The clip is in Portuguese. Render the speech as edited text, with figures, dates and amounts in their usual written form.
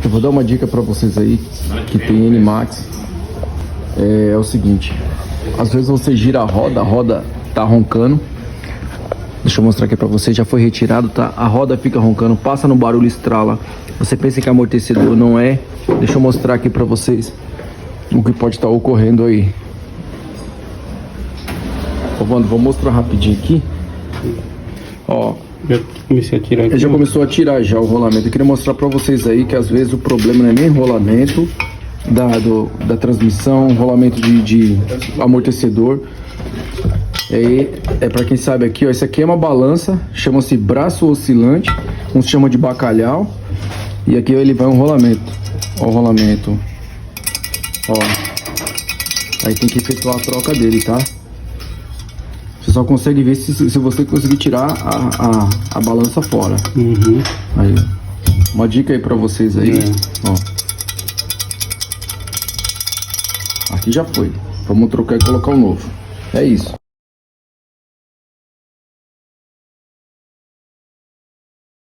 Eu vou dar uma dica pra vocês aí que tem NMAX. É o seguinte, às vezes você gira a roda tá roncando. Deixa eu mostrar aqui pra vocês, já foi retirado, tá? A roda fica roncando, passa no barulho, estrala. Você pensa que é amortecedor, não é? Deixa eu mostrar aqui pra vocês o que pode estar ocorrendo aí. Ô, Wando, vou mostrar rapidinho aqui. Ó, Já comecei a tirar aqui. ele já começou a tirar já o rolamento. Eu queria mostrar pra vocês aí que às vezes o problema não é nem rolamento da transmissão, rolamento de amortecedor. É para quem sabe aqui, ó, isso aqui é uma balança, chama-se braço oscilante, uns chamam de bacalhau. E aqui ele vai um rolamento. Ó o rolamento. Ó. Aí tem que efetuar a troca dele, tá? Você só consegue ver se você conseguir tirar a balança fora. Uhum. Aí, uma dica aí pra vocês aí, ó. Aqui já foi. Vamos trocar e colocar o novo. É isso.